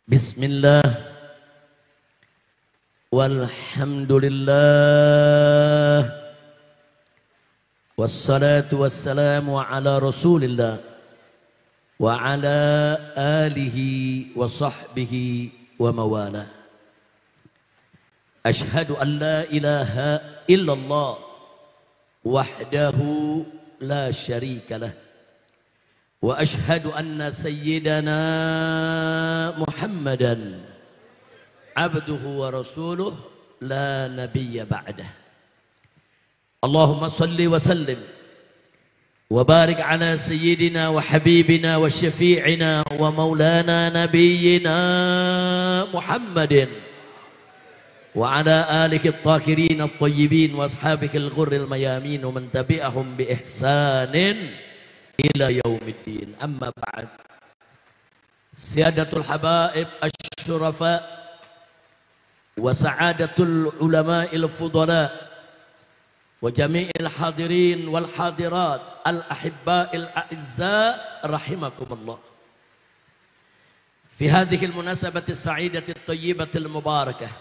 Bismillah walhamdulillah wassalatu wassalamu ala rasulillah wa ala alihi wa sahbihi wa mawala. Ashhadu an la ilaha illallah wahdahu la syarika lah wa ashhadu anna sayyidana Muhammadan abduhu wa rasuluh la nabiyya ba'dah. Allahumma salli wa sallim wa barik ala sayyidina wa habibina wa syafi'ina wa maulana nabiyyina Muhammadin wa ala alihi at-tahirin at-tayyibin wa ashabihi al-ghurril mayamin wa man tabi'ahum bi ihsanin ila yaumiddin. Amma ba'd. Siyadatul habaib asy-syurafa wa sa'adatul ulama'il fudala wa jami'il hadirin wal hadirat al ahibba'il a'izza rahimakumullah. Fi hadhihi al munasabati as-sa'idati at-tayyibati al-mubarakah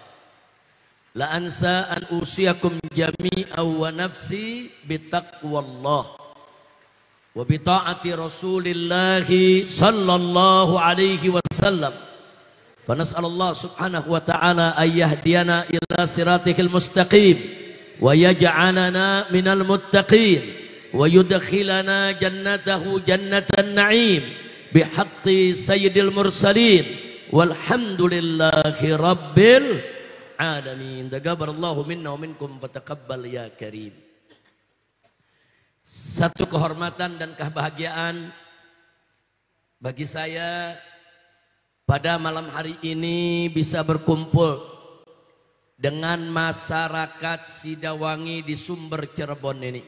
la ansa an usiyakum jami'an wa nafsi bitaqwallah wa bi ta'ati Rasulillah sallallahu alaihi wasallam. Fa nas'alullah subhanahu wa ta'ala ay yahdiyana ila siratikal mustaqim wa yaj'alana minal muttaqin wa yudkhilana jannatahu jannatan na'im bihaqqi sayyidil mursalin walhamdulillahi rabbil alamin. Taqabbalallahu minna wa minkum fataqabbal ya karim. Satu kehormatan dan kebahagiaan bagi saya pada malam hari ini bisa berkumpul dengan masyarakat Sidawangi di Sumber Cirebon ini.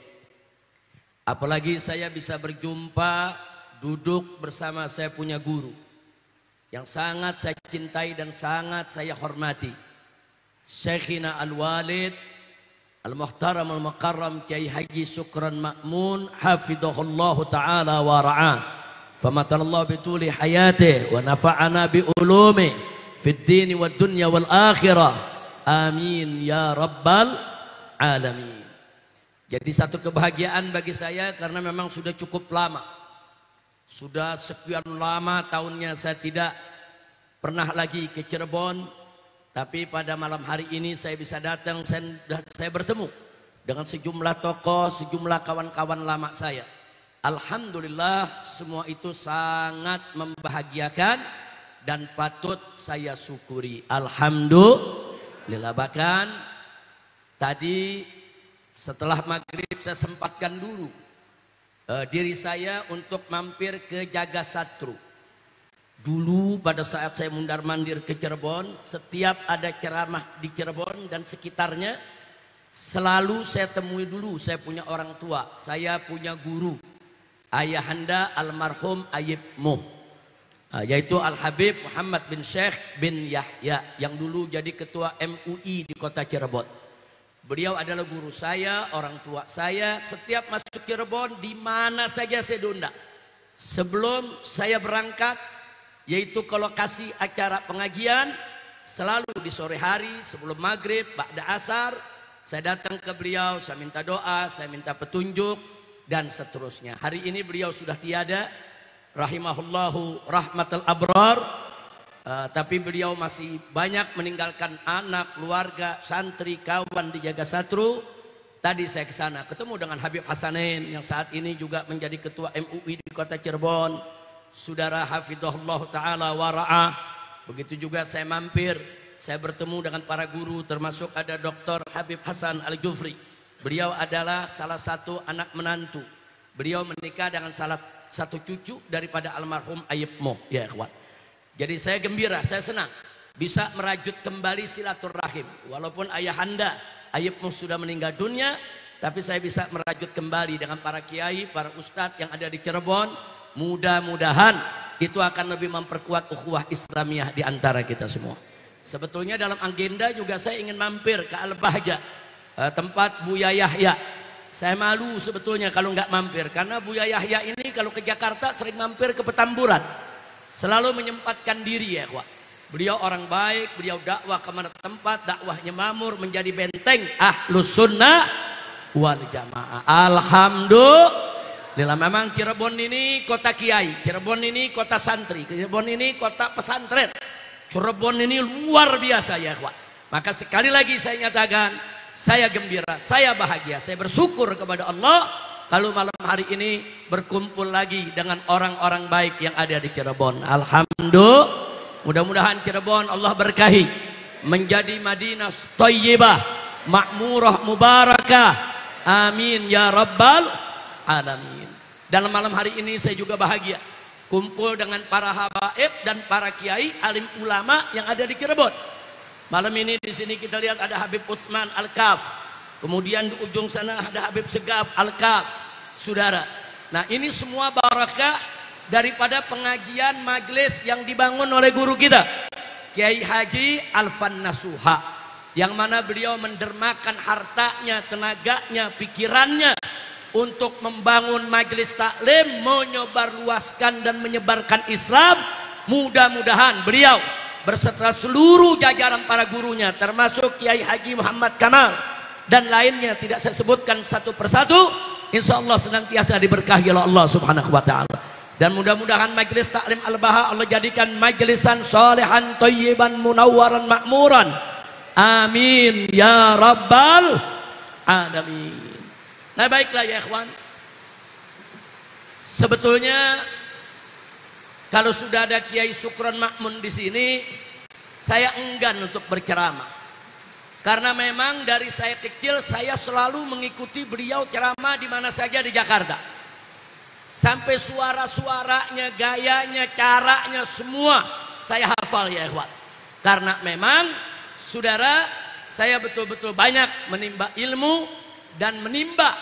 Apalagi saya bisa berjumpa, duduk bersama saya punya guru yang sangat saya cintai dan sangat saya hormati, Syekhina Al-Walid Al-Muhtaram Al-Mukarram Kiai Haji Syukran Ma'mun hafidhahullahu ta'ala wa ra'ah. Famatallahu bituli hayatih wa nafa'ana bi ulumi fid dini wad dunya wal akhirah. Amin ya rabbal alamin. Jadi satu kebahagiaan bagi saya karena memang sudah cukup lama. Sudah sekian lama tahunnya saya tidak pernah lagi ke Cirebon. Tapi pada malam hari ini saya bisa datang, saya bertemu dengan sejumlah tokoh, sejumlah kawan-kawan lama saya. Alhamdulillah semua itu sangat membahagiakan dan patut saya syukuri. Alhamdulillah. Bahkan tadi setelah maghrib saya sempatkan dulu diri saya untuk mampir ke Jagasatru. Dulu pada saat saya mundar-mandir ke Cirebon, setiap ada ceramah di Cirebon dan sekitarnya, selalu saya temui dulu, saya punya orang tua, saya punya guru, ayahanda almarhum Ayib Muh, yaitu Al-Habib Muhammad bin Syekh bin Yahya, yang dulu jadi ketua MUI di kota Cirebon. Beliau adalah guru saya, orang tua saya, setiap masuk Cirebon, di mana saja saya diundang. Sebelum saya berangkat, yaitu ke lokasi acara pengajian, selalu di sore hari sebelum maghrib, ba'da asar, saya datang ke beliau, saya minta doa, saya minta petunjuk, dan seterusnya. Hari ini beliau sudah tiada, rahimahullahu rahmatal abrar, tapi beliau masih banyak meninggalkan anak, keluarga, santri, kawan di Jagasatru. Tadi saya ke sana, ketemu dengan Habib Hasanin yang saat ini juga menjadi ketua MUI di kota Cirebon. Saudara hafidhahullah ta'ala wa ra'ah. Begitu juga saya mampir, saya bertemu dengan para guru, termasuk ada Dr. Habib Hasan Al-Jufri. Beliau adalah salah satu anak menantu. Beliau menikah dengan salah satu cucu daripada almarhum Ayib Muh, ya ikhwan. Jadi saya gembira, saya senang bisa merajut kembali silaturahim. Walaupun ayahanda Ayib Muh sudah meninggal dunia, tapi saya bisa merajut kembali dengan para kiai, para ustadz yang ada di Cirebon. Mudah-mudahan itu akan lebih memperkuat ukhuwah Islamiyah di antara kita semua. Sebetulnya dalam agenda juga saya ingin mampir ke Al-Bahja, tempat Buya Yahya. Saya malu sebetulnya kalau nggak mampir, karena Buya Yahya ini kalau ke Jakarta sering mampir ke Petamburan. Selalu menyempatkan diri ya, Pak. Beliau orang baik, beliau dakwah kemana tempat, dakwahnya mamur menjadi benteng Ahlus Sunnah wal Jamaah. Alhamdulillah. Memang Cirebon ini kota kiai, Cirebon ini kota santri, Cirebon ini kota pesantren. Cirebon ini luar biasa ya ikhwan. Maka sekali lagi saya nyatakan, saya gembira, saya bahagia, saya bersyukur kepada Allah kalau malam hari ini berkumpul lagi dengan orang-orang baik yang ada di Cirebon. Alhamdulillah. Mudah-mudahan Cirebon Allah berkahi menjadi Madinah Thayyibah, makmurah, mubarakah. Amin ya rabbal alamin. Dalam malam hari ini saya juga bahagia kumpul dengan para habaib dan para kiai alim ulama yang ada di Cirebon. Malam ini di sini kita lihat ada Habib Utsman Al-Kaf. Kemudian di ujung sana ada Habib Segaf Al-Kaf. Saudara. Nah, ini semua barakah daripada pengajian majelis yang dibangun oleh guru kita Kiai Haji Alfan Nasuha, yang mana beliau mendermakan hartanya, tenaganya, pikirannya untuk membangun majelis taklim, menyebarluaskan dan menyebarkan Islam. Mudah-mudahan beliau berserta seluruh jajaran para gurunya termasuk Kiai Haji Muhammad Kamal dan lainnya tidak saya sebutkan satu persatu, insya Allah senantiasa diberkahi oleh Allah Subhanahu wa ta'ala. Dan mudah-mudahan majelis taklim Al-Baha Allah jadikan majlisan solehan, thayyiban, munawwaran, makmuran. Amin ya rabbal alamin. Nah, baiklah ya ikhwan. Sebetulnya kalau sudah ada Kiai Sukron Makmun di sini, saya enggan untuk berceramah. Karena memang dari saya kecil saya selalu mengikuti beliau ceramah di mana saja di Jakarta. Sampai suara-suaranya, gayanya, caranya semua saya hafal ya ikhwan. Karena memang saudara, saya betul-betul banyak menimba ilmu dan menimba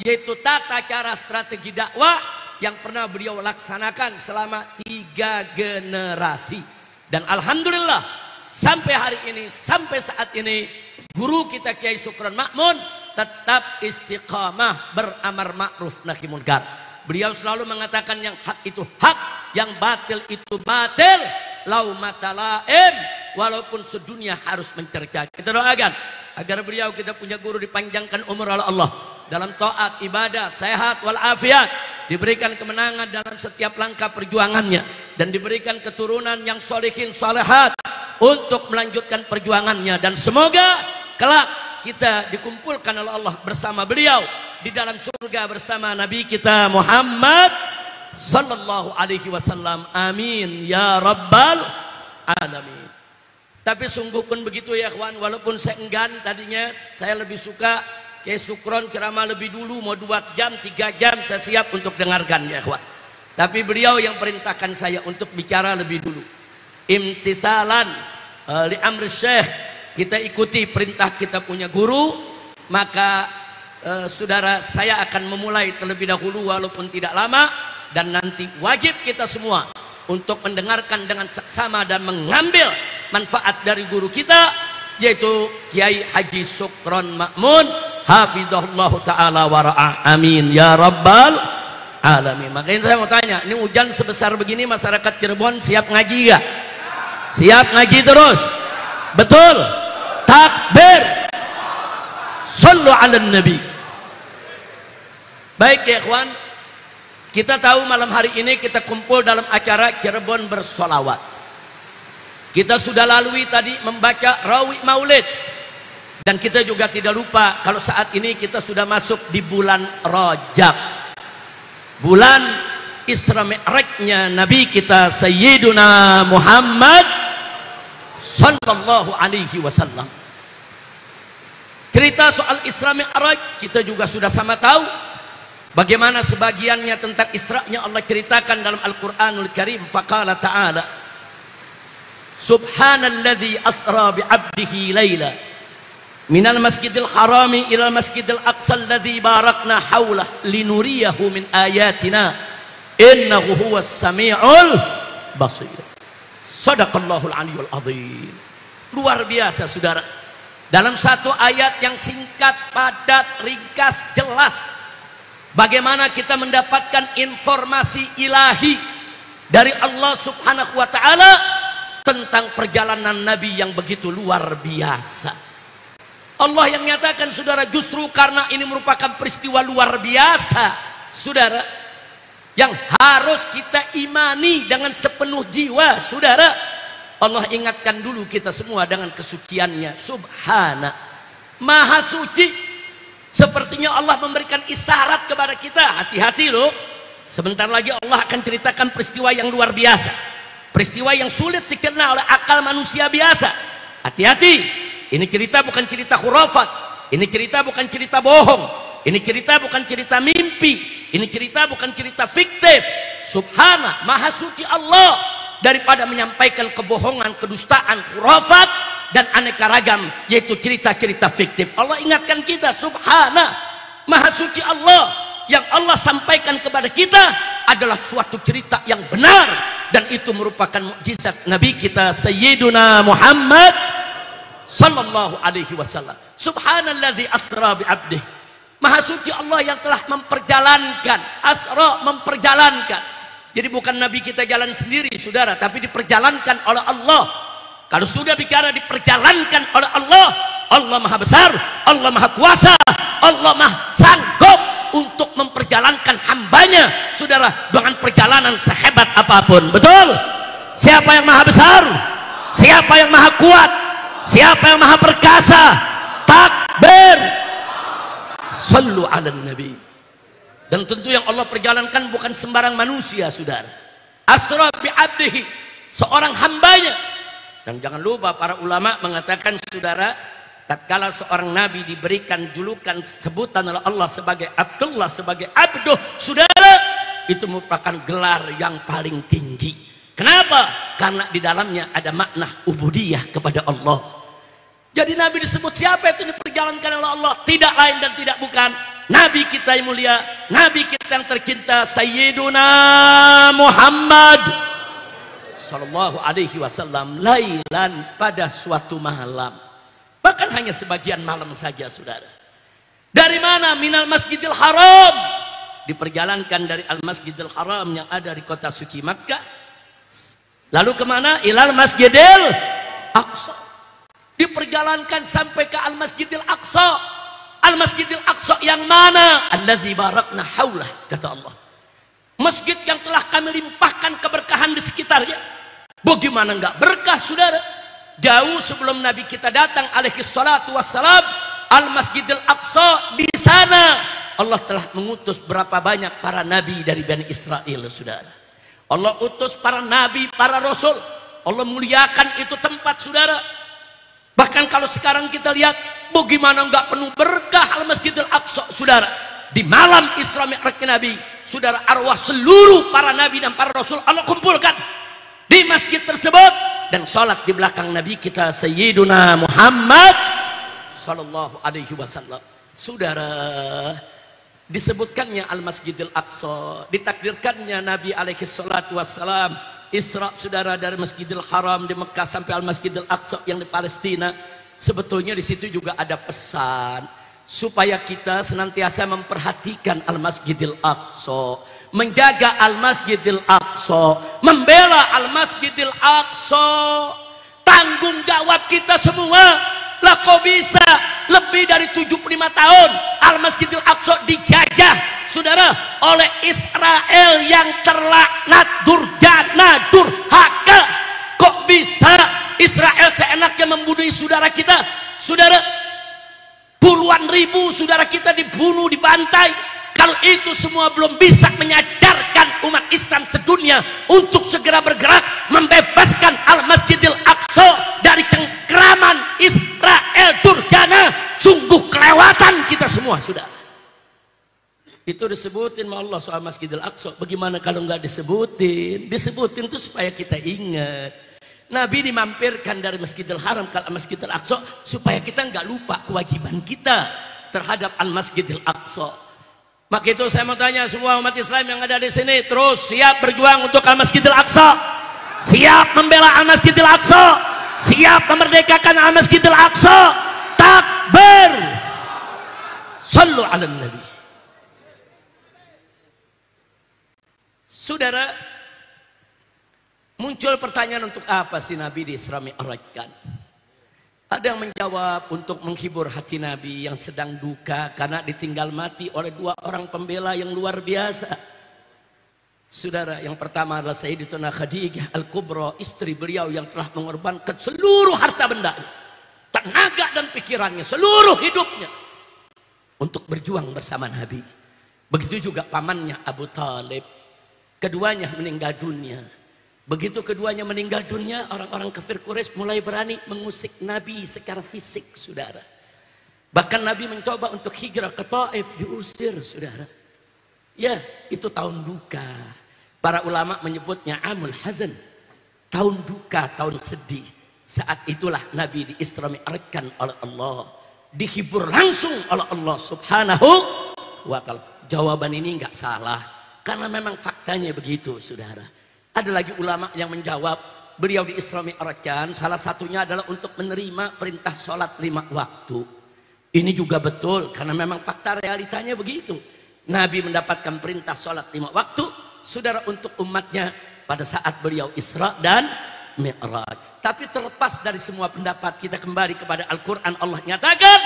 yaitu tata cara strategi dakwah yang pernah beliau laksanakan selama 3 generasi. Dan alhamdulillah sampai hari ini, sampai saat ini guru kita Kiai Sukron Makmun tetap istiqamah beramar ma'ruf nahi munkar. Beliau selalu mengatakan yang hak itu hak, yang batil itu batil. Lau matalaim, walaupun sedunia harus mencerca. Kita doakan agar beliau, kita punya guru, dipanjangkan umur oleh Allah dalam taat, ibadah, sehat walafiat, diberikan kemenangan dalam setiap langkah perjuangannya, dan diberikan keturunan yang solehin solehat untuk melanjutkan perjuangannya. Dan semoga kelak kita dikumpulkan oleh Allah bersama beliau di dalam surga bersama Nabi kita Muhammad sallallahu alaihi wasallam. Amin ya rabbal alamin. Tapi sungguh pun begitu ya kawan, walaupun saya enggan tadinya, saya lebih suka Kiai Sukron ceramah lebih dulu, mau 2 jam 3 jam saya siap untuk dengarkan ya kawan. Tapi beliau yang perintahkan saya untuk bicara lebih dulu. Imtithalan li amri syekh, kita ikuti perintah kita punya guru, maka saudara, saya akan memulai terlebih dahulu walaupun tidak lama, dan nanti wajib kita semua untuk mendengarkan dengan seksama dan mengambil manfaat dari guru kita, yaitu Kiai Haji Sukron Makmun hafizahullah ta'ala wara'ah. Amin ya rabbal alamin. Makanya saya mau tanya, ini hujan sebesar begini masyarakat Cirebon siap ngaji gak? Siap ngaji terus? Betul? Takbir, sallu ala nabi. Baik ya ikhwan, kita tahu malam hari ini kita kumpul dalam acara Cirebon bersolawat. Kita sudah lalui tadi membaca Rawi Maulid, dan kita juga tidak lupa kalau saat ini kita sudah masuk di bulan Rajab, bulan Isra Mi'rajnya Nabi kita Sayyiduna Muhammad sallallahu alaihi wasallam. Cerita soal Isra Mi'raj kita juga sudah sama tahu. Bagaimana sebagiannya tentang Isra'nya Allah ceritakan dalam Al-Quranul Karim. Faqala ta'ala, Subhanalladzi asra bi'abdihi layla minal masjidil harami ilal masjidil aqsa alladzi barakna hawlah linuriyahu min ayatina innahu huwas sami'ul basir. Sadaqallahul aliyul azim. Luar biasa saudara, dalam satu ayat yang singkat, padat, ringkas, jelas, bagaimana kita mendapatkan informasi ilahi dari Allah subhanahu wa ta'ala tentang perjalanan Nabi yang begitu luar biasa. Allah yang nyatakan, saudara, justru karena ini merupakan peristiwa luar biasa, saudara, yang harus kita imani dengan sepenuh jiwa, saudara. Allah ingatkan dulu kita semua dengan kesuciannya. Subhana, maha suci. Sepertinya Allah memberikan isyarat kepada kita, hati-hati loh. Sebentar lagi Allah akan ceritakan peristiwa yang luar biasa, peristiwa yang sulit dikenal oleh akal manusia biasa. Hati-hati, ini cerita bukan cerita khurafat, ini cerita bukan cerita bohong, ini cerita bukan cerita mimpi, ini cerita bukan cerita fiktif. Subhana, maha suci Allah daripada menyampaikan kebohongan, kedustaan, khurafat, dan aneka ragam, yaitu cerita-cerita fiktif. Allah ingatkan kita, subhana, maha suci Allah. Yang Allah sampaikan kepada kita adalah suatu cerita yang benar, dan itu merupakan mukjizat Nabi kita Sayyiduna Muhammad sallallahu alaihi wasallam. Subhanalladzi asra bi 'abdihi. Maha suci Allah yang telah memperjalankan, asra, memperjalankan. Jadi bukan Nabi kita jalan sendiri, saudara, tapi diperjalankan oleh Allah. Kalau sudah bicara diperjalankan oleh Allah, Allah maha besar, Allah maha kuasa, Allah maha sanggup untuk memperjalankan hambanya, saudara, dengan perjalanan sehebat apapun. Betul? Siapa yang maha besar? Siapa yang maha kuat? Siapa yang maha perkasa? Takbir. Sallu ala nabi. Dan tentu yang Allah perjalankan bukan sembarang manusia, saudara. Asra bi 'abdihi, seorang hambanya. Dan jangan lupa para ulama mengatakan, saudara, tatkala seorang nabi diberikan julukan sebutan oleh Allah sebagai Abdullah, sebagai abduh, saudara, itu merupakan gelar yang paling tinggi. Kenapa? Karena di dalamnya ada makna ubudiyah kepada Allah. Jadi nabi disebut siapa itu diperjalankan oleh Allah, tidak lain dan tidak bukan nabi kita yang mulia, nabi kita yang tercinta, Sayyiduna Muhammad sallallahu alaihi wasallam, lailan, pada suatu malam. Bahkan hanya sebagian malam saja, saudara. Dari mana? Minal Masjidil Haram. Diperjalankan dari Al-Masjidil Haram yang ada di kota suci Makkah. Lalu kemana? Ilal Masjidil Aqsa. Diperjalankan sampai ke Al-Masjidil Aqsa. Al-Masjidil Aqsa yang mana? Alladzi barakna haulah, kata Allah. Masjid yang telah kami limpahkan keberkahan di sekitarnya. Bagaimana enggak berkah, saudara? Jauh sebelum Nabi kita datang alaihi salatu wassalam, Al-Masjidil Aqsa, di sana Allah telah mengutus berapa banyak para nabi dari Bani Israel, saudara. Allah utus para nabi, para rasul. Allah muliakan itu tempat, saudara. Bahkan kalau sekarang kita lihat, bagaimana enggak penuh berkah Al-Masjidil Aqsa, saudara. Di malam Isra Mi'raj Nabi, saudara, arwah seluruh para nabi dan para rasul Allah kumpulkan di masjid tersebut. Dan sholat di belakang Nabi kita Sayyiduna Muhammad sallallahu alaihi wasallam. Saudara, disebutkannya Al-Masjidil Aqsa, ditakdirkannya Nabi alaihi salatu wassalam Isra, saudara, dari Masjidil Haram di Mekah sampai Al-Masjidil Aqsa yang di Palestina. Sebetulnya di situ juga ada pesan supaya kita senantiasa memperhatikan Al-Masjidil Aqsa, menjaga Al-Masjidil Aqsa, membela Al-Masjidil Aqsa. Tanggung jawab kita semua. Lah kok bisa lebih dari 75 tahun Al-Masjidil Aqsa dijajah, saudara, oleh Israel yang terlaknat, durjana, durhaka. Kok bisa Israel seenaknya membunuh saudara kita, saudara? Puluhan ribu saudara kita dibunuh, dibantai. Kalau itu semua belum bisa menyadarkan umat Islam sedunia untuk segera bergerak membebaskan Al-Masjidil Aqsa dari cengkraman Israel durjana, sungguh kelewatan kita semua, sudah. Itu disebutin sama Allah soal Masjidil Aqsa. Bagaimana kalau nggak disebutin? Disebutin itu supaya kita ingat. Nabi dimampirkan dari Masjidil Haram ke Masjidil Aqsa supaya kita nggak lupa kewajiban kita terhadap Al-Masjidil Aqsa. Maka itu saya mau tanya semua umat Islam yang ada di sini, terus siap berjuang untuk Al-Masjidil Aqsa? Siap membela Al-Masjidil Aqsa? Siap memerdekakan Al-Masjidil Aqsa? Takbir. Sallu ala nabi. Saudara, Muncul pertanyaan, untuk apa sih Nabi di Isra Mi'rajkan? Ada yang menjawab untuk menghibur hati Nabi yang sedang duka karena ditinggal mati oleh dua orang pembela yang luar biasa. Saudara, yang pertama adalah Sayyidatuna Khadijah Al-Kubra, istri beliau yang telah mengorbankan seluruh harta benda, tenaga dan pikirannya, seluruh hidupnya untuk berjuang bersama Nabi. Begitu juga pamannya Abu Talib. Keduanya meninggal dunia. Begitu keduanya meninggal dunia, orang-orang kafir Quraisy mulai berani mengusik Nabi secara fisik, saudara. Bahkan Nabi mencoba untuk hijrah ke Taif, diusir, saudara. Ya, itu tahun duka. Para ulama menyebutnya Amul Hazan. Tahun duka, tahun sedih. Saat itulah Nabi di-Isra Mi'rajkan oleh Allah. Dihibur langsung oleh Allah Subhanahu wa ta'ala. Jawaban ini enggak salah. Karena memang faktanya begitu, saudara. Ada lagi ulama yang menjawab, beliau di Isra Mi'rajkan salah satunya adalah untuk menerima perintah sholat 5 waktu. Ini juga betul karena memang fakta realitanya begitu. Nabi mendapatkan perintah sholat 5 waktu, saudara, untuk umatnya pada saat beliau Isra dan Mi'raj. Tapi terlepas dari semua pendapat, kita kembali kepada Al-Quran. Allah nyatakan,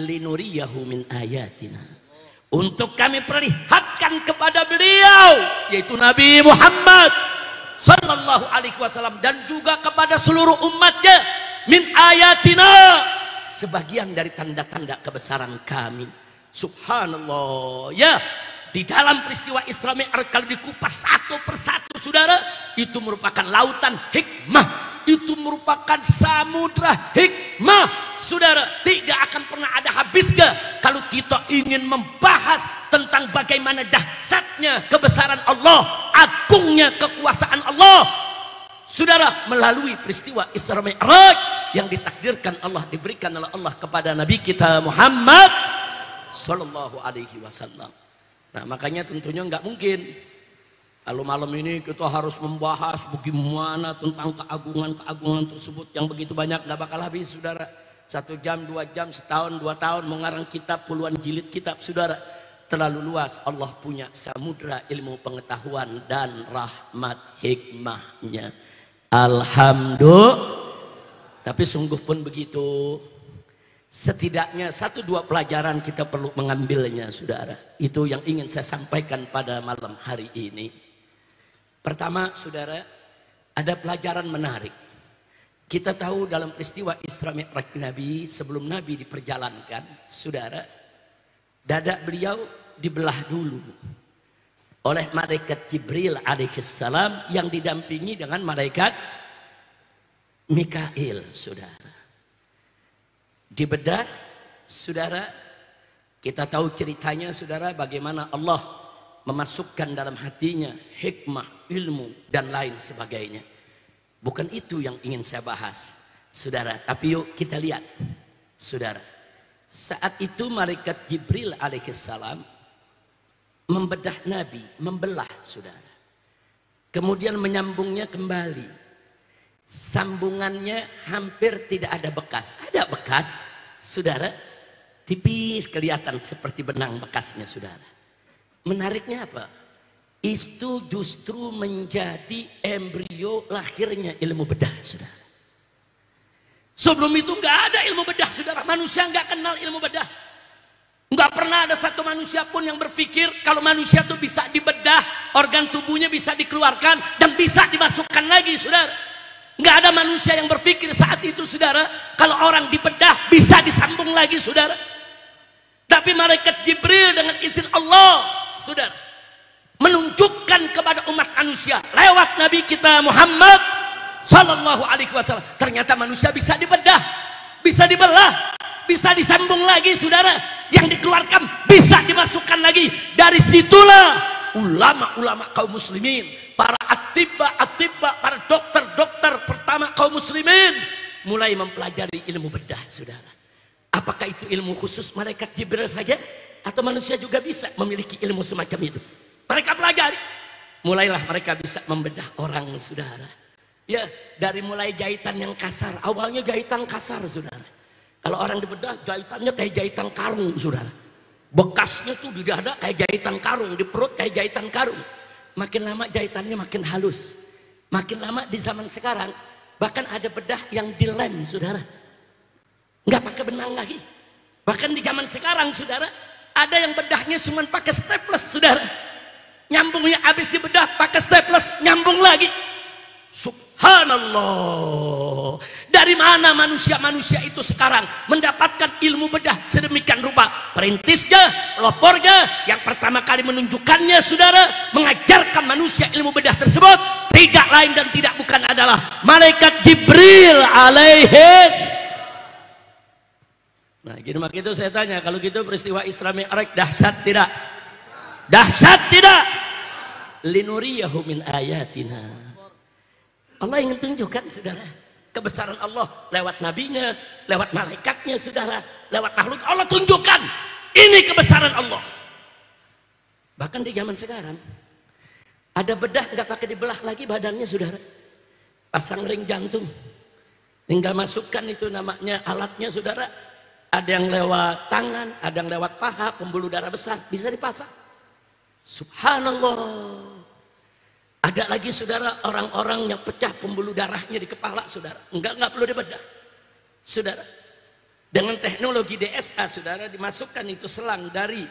linuriyahu min ayatina. Untuk kami perlihatkan kepada beliau, yaitu Nabi Muhammad Sallallahu Alaihi Wasallam, dan juga kepada seluruh umatnya, min ayatina, sebagian dari tanda-tanda kebesaran kami. Subhanallah. Ya, di dalam peristiwa Isra Mi'raj kalau dikupas satu persatu, saudara, itu merupakan lautan hikmah. Itu merupakan samudra hikmah, saudara. Tidak akan pernah ada habisnya kalau kita ingin membahas tentang bagaimana dahsyatnya kebesaran Allah, agungnya kekuasaan Allah, saudara, melalui peristiwa Isra Mi'raj yang ditakdirkan Allah, diberikan oleh Allah kepada Nabi kita Muhammad Sallallahu Alaihi Wasallam. Nah, makanya tentunya nggak mungkin kalau malam ini kita harus membahas bagaimana tentang keagungan-keagungan tersebut yang begitu banyak. Nggak bakal habis, saudara. 1 jam, 2 jam, setahun, 2 tahun mengarang kitab, puluhan jilid kitab, saudara. Terlalu luas. Allah punya samudra ilmu pengetahuan dan rahmat hikmahnya. Alhamdulillah. Tapi sungguh pun begitu, setidaknya 1-2 pelajaran kita perlu mengambilnya, saudara. Itu yang ingin saya sampaikan pada malam hari ini. Pertama, saudara, ada pelajaran menarik. Kita tahu dalam peristiwa Isra Mi'raj Nabi, sebelum Nabi diperjalankan, saudara, dada beliau dibelah dulu oleh malaikat Jibril alaihissalam yang didampingi dengan malaikat Mikail, saudara. Dibedah, saudara, kita tahu ceritanya, saudara, bagaimana Allah memasukkan dalam hatinya hikmah, ilmu, dan lain sebagainya. Bukan itu yang ingin saya bahas, saudara. Tapi yuk kita lihat, saudara. Saat itu malaikat Jibril alaihissalam membedah Nabi, membelah, saudara. Kemudian menyambungnya kembali. Sambungannya hampir tidak ada bekas. Ada bekas, saudara. Tipis kelihatan seperti benang bekasnya, saudara. Menariknya apa? Itu justru menjadi embrio lahirnya ilmu bedah, saudara. Sebelum itu nggak ada ilmu bedah, saudara. Manusia nggak kenal ilmu bedah. Nggak pernah ada satu manusia pun yang berpikir kalau manusia itu bisa dibedah, organ tubuhnya bisa dikeluarkan dan bisa dimasukkan lagi, saudara. Nggak ada manusia yang berpikir saat itu, saudara, kalau orang dibedah bisa disambung lagi, saudara. Tapi malaikat Jibril dengan izin Allah, saudara, menunjukkan kepada umat manusia lewat Nabi kita Muhammad Sallallahu Alaihi Wasallam, ternyata manusia bisa dibedah, bisa dibelah, bisa disambung lagi, saudara. Yang dikeluarkan bisa dimasukkan lagi. Dari situlah ulama-ulama kaum muslimin, para atibba, para dokter-dokter pertama kaum muslimin mulai mempelajari ilmu bedah, saudara. Apakah itu ilmu khusus malaikat Jibril saja? Atau manusia juga bisa memiliki ilmu semacam itu? Mereka pelajari. Mulailah mereka bisa membedah orang, saudara. Ya, dari mulai jahitan yang kasar. Awalnya jahitan kasar, saudara. Kalau orang dibedah, jahitannya kayak jahitan karung, saudara. Bekasnya tuh di dada kayak jahitan karung, di perut kayak jahitan karung. Makin lama jahitannya makin halus. Makin lama di zaman sekarang, bahkan ada bedah yang dilem, saudara. Nggak pakai benang lagi. Bahkan di zaman sekarang, saudara, ada yang bedahnya cuma pakai staples, saudara. Nyambungnya habis dibedah, pakai staples, nyambung lagi. Subhanallah. Dari mana manusia-manusia itu sekarang mendapatkan ilmu bedah sedemikian rupa? Perintisnya, pelopornya, yang pertama kali menunjukkannya, saudara, mengajarkan manusia ilmu bedah tersebut, tidak lain dan tidak bukan adalah malaikat Jibril alaihis. Nah, gini mak itu saya tanya, kalau gitu peristiwa Isra Mi'raj dahsyat tidak? Dahsyat tidak? Linuriyahu min ayatina. Allah ingin tunjukkan, saudara, kebesaran Allah lewat nabinya, lewat malaikatnya, saudara, lewat makhluk. Allah tunjukkan ini kebesaran Allah. Bahkan di zaman sekarang ada bedah nggak pakai dibelah lagi badannya, saudara. Pasang ring jantung, tinggal masukkan itu namanya alatnya, saudara. Ada yang lewat tangan, ada yang lewat paha, pembuluh darah besar, bisa dipasang. Subhanallah. Ada lagi, saudara, orang-orang yang pecah pembuluh darahnya di kepala, saudara. Enggak perlu dibedah, saudara. Dengan teknologi DSA, saudara, dimasukkan itu selang dari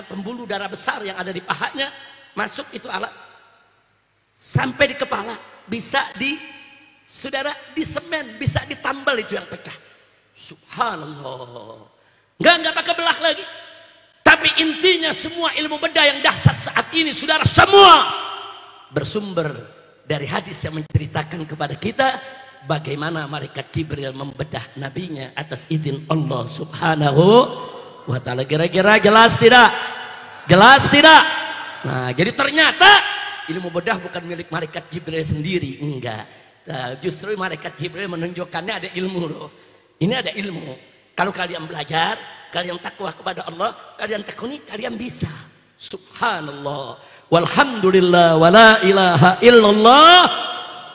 pembuluh darah besar yang ada di pahanya, masuk itu alat sampai di kepala, bisa saudara, disemen, bisa ditambal itu yang pecah. Subhanallah. Enggak pakai belah lagi. Tapi intinya semua ilmu bedah yang dahsyat saat ini, saudara, semua bersumber dari hadis yang menceritakan kepada kita bagaimana malaikat Jibril membedah nabinya atas izin Allah Subhanahu wa ta'ala. Kira-kira jelas tidak? Jelas tidak? Nah, jadi ternyata ilmu bedah bukan milik malaikat Jibril sendiri, enggak. Nah, justru malaikat Jibril menunjukkannya ada ilmu loh. Ini ada ilmu. Kalau kalian belajar, kalian takwa kepada Allah, kalian tekuni, kalian bisa. Subhanallah. Walhamdulillah wa la ilaha illallah.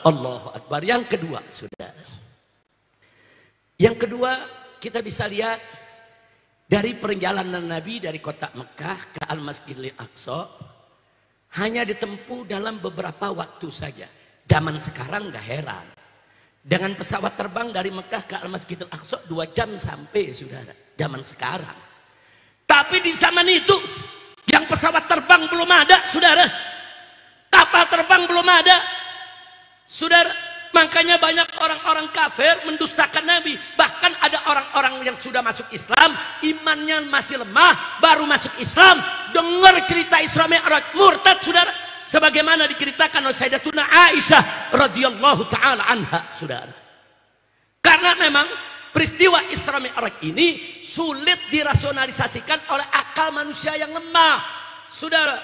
Allahu akbar. Yang kedua, saudara. Yang kedua, kita bisa lihat dari perjalanan Nabi dari kota Mekah ke Al-Masjidil Aqsa hanya ditempuh dalam beberapa waktu saja. Zaman sekarang gak heran. Dengan pesawat terbang dari Mekah ke Al-Masjidil Aqsa 2 jam sampai, saudara. Zaman sekarang. Tapi di zaman itu yang pesawat terbang belum ada, saudara. Kapal terbang belum ada, saudara. Makanya banyak orang-orang kafir mendustakan Nabi. Bahkan ada orang-orang yang sudah masuk Islam, imannya masih lemah, baru masuk Islam, dengar cerita Isra Mi'raj, murtad, saudara. Sebagaimana diceritakan oleh Sayyidatuna Aisyah radhiyallahu taala anha, saudara. Karena memang peristiwa Isra Mi'raj ini sulit dirasionalisasikan oleh akal manusia yang lemah, saudara.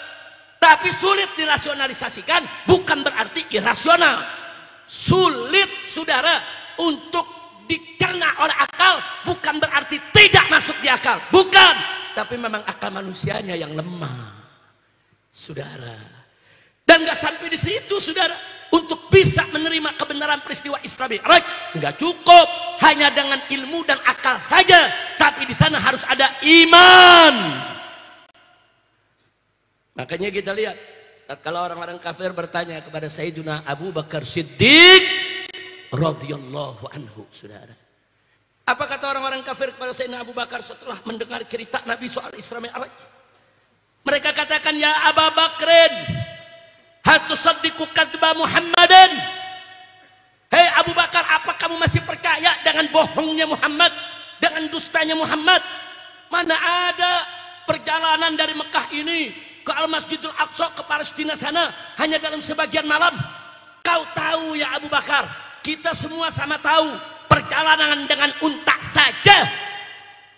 Tapi sulit dirasionalisasikan bukan berarti irasional. Sulit, saudara, untuk dicerna oleh akal bukan berarti tidak masuk di akal. Bukan. Tapi memang akal manusianya yang lemah, saudara. Dan gak sampai di situ, saudara. Untuk bisa menerima kebenaran peristiwa Isra Mi'raj, nggak cukup hanya dengan ilmu dan akal saja, tapi di sana harus ada iman. Makanya kita lihat, kalau orang-orang kafir bertanya kepada Sayyiduna Abu Bakar Siddiq radhiyallahu anhu, saudara. Apa kata orang-orang kafir kepada Sayyidina Abu Bakar setelah mendengar cerita Nabi soal Isra Mi'raj? Mereka katakan, ya Abu Bakrin, hal tusaddiqu kadzba Muhammadin? Hei Abu Bakar, apa kamu masih percaya dengan bohongnya Muhammad, dengan dustanya Muhammad? Mana ada perjalanan dari Mekah ini ke Al-Masjidil Aqsa, ke Palestina sana hanya dalam sebagian malam? Kau tahu ya Abu Bakar, kita semua sama tahu, perjalanan dengan unta saja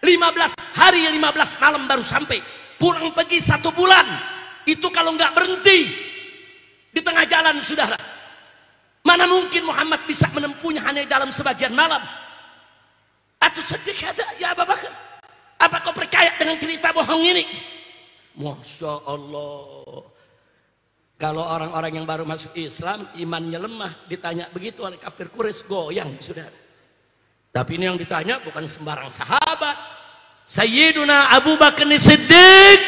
15 hari 15 malam baru sampai. Pulang pergi 1 bulan. Itu kalau nggak berhenti di tengah jalan, saudara. Mana mungkin Muhammad bisa menempuhnya hanya dalam sebagian malam? Atau sedih ada ya Abu Bakar? Apa kau percaya dengan cerita bohong ini? Masya Allah. Kalau orang-orang yang baru masuk Islam, imannya lemah, ditanya begitu oleh kafir Quraisy, goyang, saudara. Tapi ini yang ditanya bukan sembarang sahabat. Sayyiduna Abu Bakar Siddiq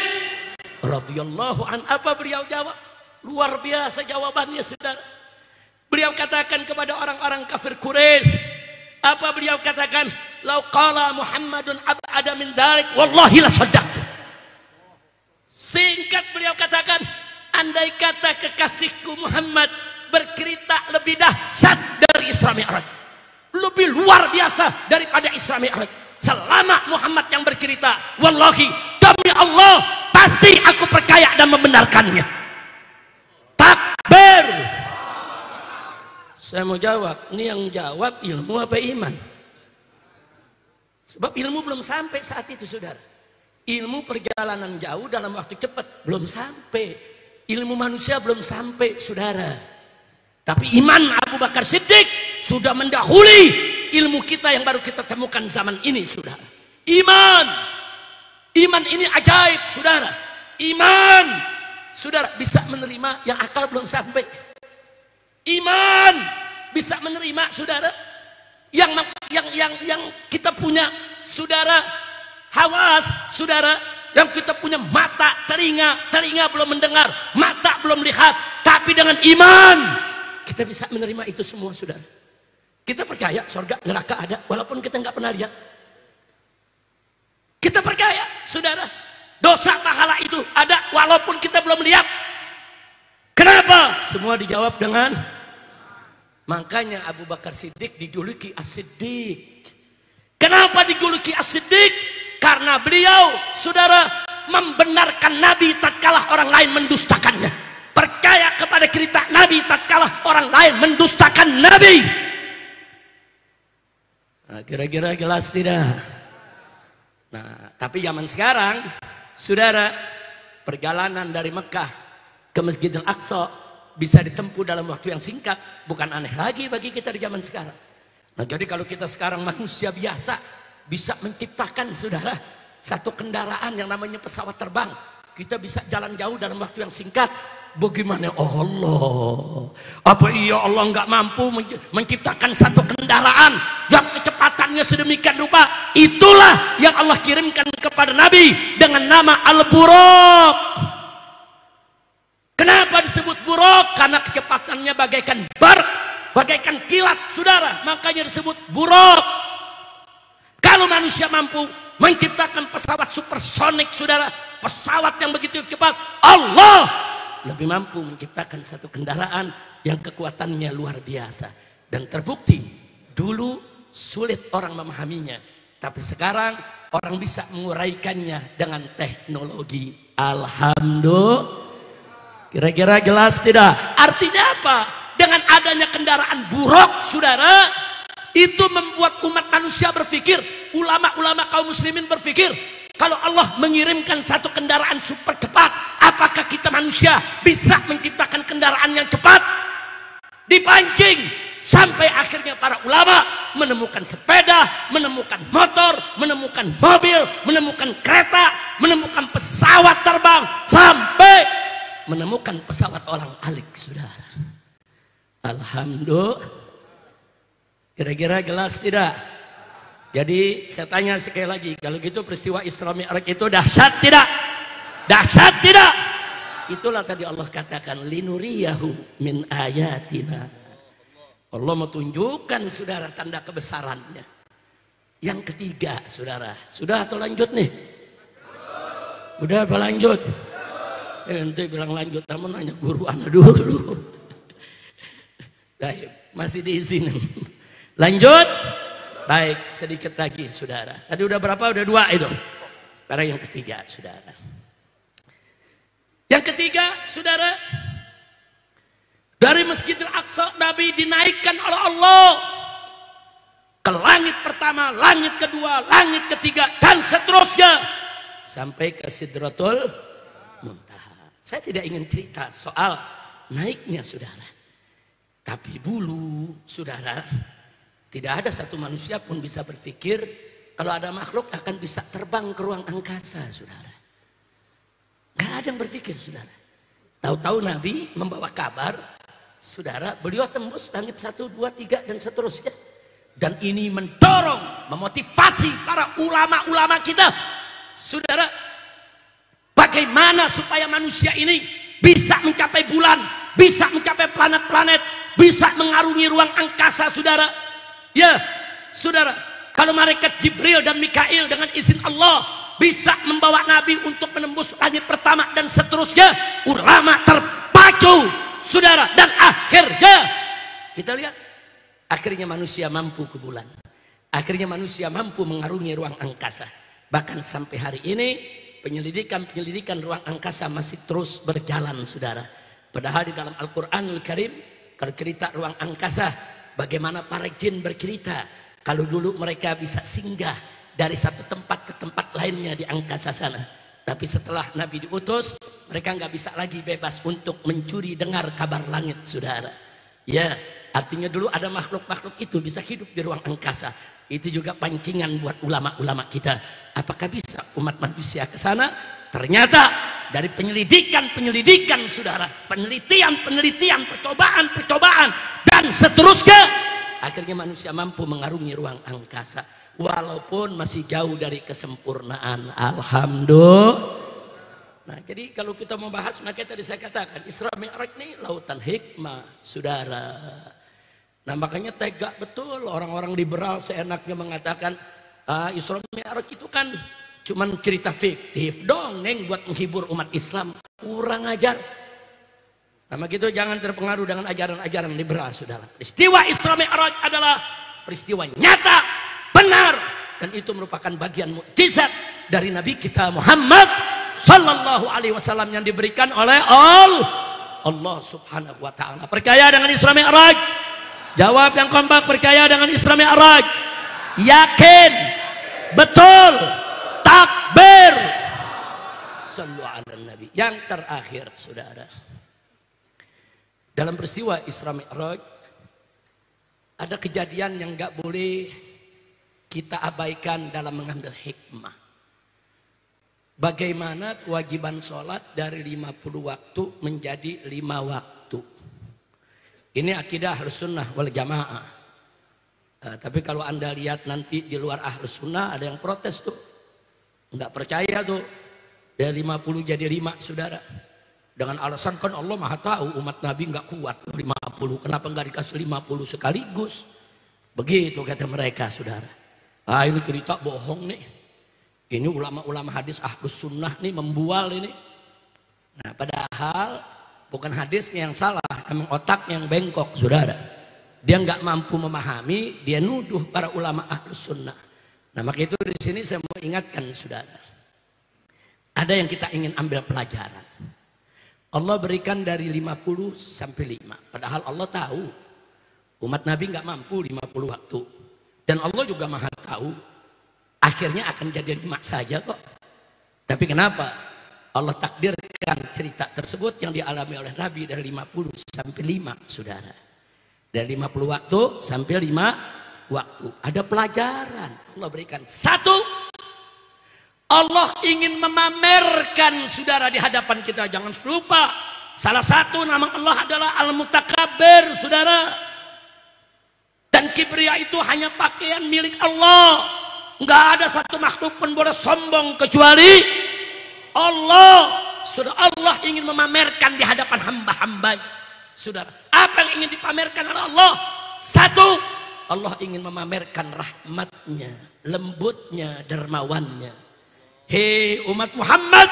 radhiyallahu an. Apa beliau jawab? Luar biasa jawabannya, saudara. Beliau katakan kepada orang-orang kafir Quraisy, apa beliau katakan? Lau qala Muhammadun ab'ada min dzalik wallahi la saddaqtu. Singkat beliau katakan, andai kata kekasihku Muhammad bercerita lebih dahsyat dari Isra Mi'raj, lebih luar biasa daripada Isra Mi'raj, selama Muhammad yang bercerita, wallahi, demi Allah, pasti aku percaya dan membenarkannya. Takbir. Saya mau jawab, ini yang jawab ilmu apa iman? Sebab ilmu belum sampai saat itu, saudara. Ilmu perjalanan jauh dalam waktu cepat belum sampai. Ilmu manusia belum sampai, saudara. Tapi iman Abu Bakar Siddiq sudah mendahului ilmu kita yang baru kita temukan zaman ini, saudara. Iman. Iman ini ajaib, saudara. Iman, saudara, bisa menerima yang akal belum sampai. Iman bisa menerima, saudara, yang kita punya, saudara, hawas, saudara, yang kita punya mata, telinga belum mendengar, mata belum lihat, tapi dengan iman kita bisa menerima itu semua, saudara. Kita percaya surga neraka ada walaupun kita nggak pernah lihat. Kita percaya, saudara, dosa pahala itu ada walaupun kita belum lihat. Kenapa? Semua dijawab dengan, makanya Abu Bakar Siddiq dijuluki As-Siddiq. Kenapa dijuluki As-Siddiq? Karena beliau, saudara, membenarkan Nabi tatkala orang lain mendustakannya. Percaya kepada cerita Nabi tatkala orang lain mendustakan Nabi. Nah, kira-kira jelas tidak? Nah, tapi zaman sekarang, saudara, perjalanan dari Mekah ke Masjidil Aqsa bisa ditempuh dalam waktu yang singkat. Bukan aneh lagi bagi kita di zaman sekarang. Nah, jadi kalau kita sekarang manusia biasa bisa menciptakan, saudara, satu kendaraan yang namanya pesawat terbang, kita bisa jalan jauh dalam waktu yang singkat. Bagaimana Allah? Apa iya Allah nggak mampu menciptakan satu kendaraan yang kecepatannya sedemikian rupa? Itulah yang Allah kirimkan kepada Nabi dengan nama Al-Buraq. Kenapa disebut buraq? Karena kecepatannya bagaikan barq, bagaikan kilat, saudara, makanya disebut buraq. Kalau manusia mampu menciptakan pesawat supersonik, saudara, pesawat yang begitu cepat, Allah lebih mampu menciptakan satu kendaraan yang kekuatannya luar biasa. Dan terbukti dulu sulit orang memahaminya, tapi sekarang orang bisa menguraikannya dengan teknologi. Alhamdulillah. Kira-kira jelas tidak? Artinya apa? Dengan adanya kendaraan buruk, saudara, itu membuat umat manusia berpikir, ulama-ulama kaum muslimin berpikir, kalau Allah mengirimkan satu kendaraan super cepat, apakah kita manusia bisa menciptakan kendaraan yang cepat? Dipancing sampai akhirnya para ulama menemukan sepeda, menemukan motor, menemukan mobil, menemukan kereta, menemukan pesawat terbang, sampai menemukan pesawat orang alik, saudara. Alhamdulillah. Kira-kira jelas tidak? Jadi saya tanya sekali lagi, kalau gitu peristiwa Isra Mi'raj itu dahsyat tidak? Dahsyat tidak? Itulah tadi Allah katakan, linuriyahu min ayatina. Allah mau tunjukkan, saudara, tanda kebesarannya. Yang ketiga, saudara, sudah atau lanjut nih? Udah apa lanjut? Ente bilang lanjut, namun nanya guru anak dulu. Baik, masih di sini. Lanjut. Baik, sedikit lagi, saudara. Tadi udah berapa? Udah 2 itu. Sekarang yang ketiga, saudara. Yang ketiga, saudara, dari Masjidil Aqsa Nabi dinaikkan oleh Allah ke langit pertama, langit kedua, langit ketiga, dan seterusnya sampai ke Sidratul Muntaha. Saya tidak ingin cerita soal naiknya, saudara. Tapi dulu, saudara, tidak ada satu manusia pun bisa berpikir kalau ada makhluk akan bisa terbang ke ruang angkasa, saudara. Gak ada yang berpikir, saudara. Tahu-tahu Nabi membawa kabar, saudara, beliau tembus langit 1, 2, 3 dan seterusnya. Dan ini mendorong, memotivasi para ulama-ulama kita, saudara, bagaimana supaya manusia ini bisa mencapai bulan, bisa mencapai planet-planet, bisa mengarungi ruang angkasa, saudara. Ya, saudara, kalau malaikat Jibril dan Mikail dengan izin Allah bisa membawa Nabi untuk menembus langit pertama dan seterusnya, ulama terpacu, saudara, dan akhirnya kita lihat, akhirnya manusia mampu ke bulan, akhirnya manusia mampu mengarungi ruang angkasa. Bahkan sampai hari ini penyelidikan ruang angkasa masih terus berjalan, saudara. Padahal di dalam Al-Quranul Karim, kalau cerita ruang angkasa, bagaimana para jin bercerita kalau dulu mereka bisa singgah dari satu tempat ke tempat lainnya di angkasa sana. Tapi setelah Nabi diutus, mereka nggak bisa lagi bebas untuk mencuri dengar kabar langit, saudara. Ya, artinya dulu ada makhluk-makhluk itu bisa hidup di ruang angkasa. Itu juga pancingan buat ulama-ulama kita. Apakah bisa umat manusia ke sana? Ternyata dari penyelidikan, saudara, penelitian, percobaan, dan seterusnya, akhirnya manusia mampu mengarungi ruang angkasa. Walaupun masih jauh dari kesempurnaan. Alhamdulillah. Nah, jadi kalau kita mau bahas, maka tadi saya katakan Isra Mi'raj ini lautan hikmah, saudara. Nah, makanya tega betul orang-orang liberal seenaknya mengatakan Isra Mi'raj itu kan cuman cerita fiktif dongeng buat menghibur umat Islam. Kurang ajar. Nah, begitu jangan terpengaruh dengan ajaran-ajaran liberal, saudara. Peristiwa Isra Mi'raj adalah peristiwa nyata, benar, dan itu merupakan bagian mukjizat dari Nabi kita Muhammad Sallallahu Alaihi Wasallam yang diberikan oleh Allah Subhanahu Wa Taala. Percaya dengan Isra Mi'raj? Jawab yang kompak, percaya dengan Isra Mi'raj? Yakin? Betul? Takbir? Sallu ala Nabi. Yang terakhir, saudara, dalam peristiwa Isra Mi'raj ada kejadian yang gak boleh kita abaikan dalam mengambil hikmah. Bagaimana kewajiban sholat dari 50 waktu menjadi 5 waktu. Ini akidah Ahlus Sunnah wal Jamaah. Tapi kalau Anda lihat nanti di luar Ahlus Sunnah ada yang protes tuh. Enggak percaya tuh. Dari 50 jadi 5, saudara. Dengan alasan kan Allah Maha tahu umat Nabi enggak kuat 50. Kenapa enggak dikasih 50 sekaligus? Begitu kata mereka, saudara. Ini cerita bohong nih. Ini ulama-ulama hadis Ahlus Sunnah nih membual ini. Nah, padahal bukan hadisnya yang salah, emang otaknya yang bengkok, saudara. Dia nggak mampu memahami, dia nuduh para ulama Ahlus Sunnah. Nah, maka itu di sini saya mau ingatkan, saudara. Ada yang kita ingin ambil pelajaran. Allah berikan dari 50 sampai 5. Padahal Allah tahu umat Nabi nggak mampu 50 waktu. Dan Allah juga Maha tahu akhirnya akan jadi 5 saja kok. Tapi kenapa Allah takdirkan cerita tersebut yang dialami oleh Nabi dari 50 sampai 5, saudara. Dari 50 waktu sampai 5 waktu. Ada pelajaran Allah berikan. 1, Allah ingin memamerkan, saudara, di hadapan kita. Jangan lupa, salah satu nama Allah adalah Al-Mutakabbir, saudara. Dan kibria itu hanya pakaian milik Allah. Nggak ada satu makhluk pun boleh sombong kecuali Allah. Sudah, Allah ingin memamerkan di hadapan hamba-hamba. Saudara, apa yang ingin dipamerkan oleh Allah? 1, Allah ingin memamerkan rahmatnya, lembutnya, dermawannya. Hei umat Muhammad,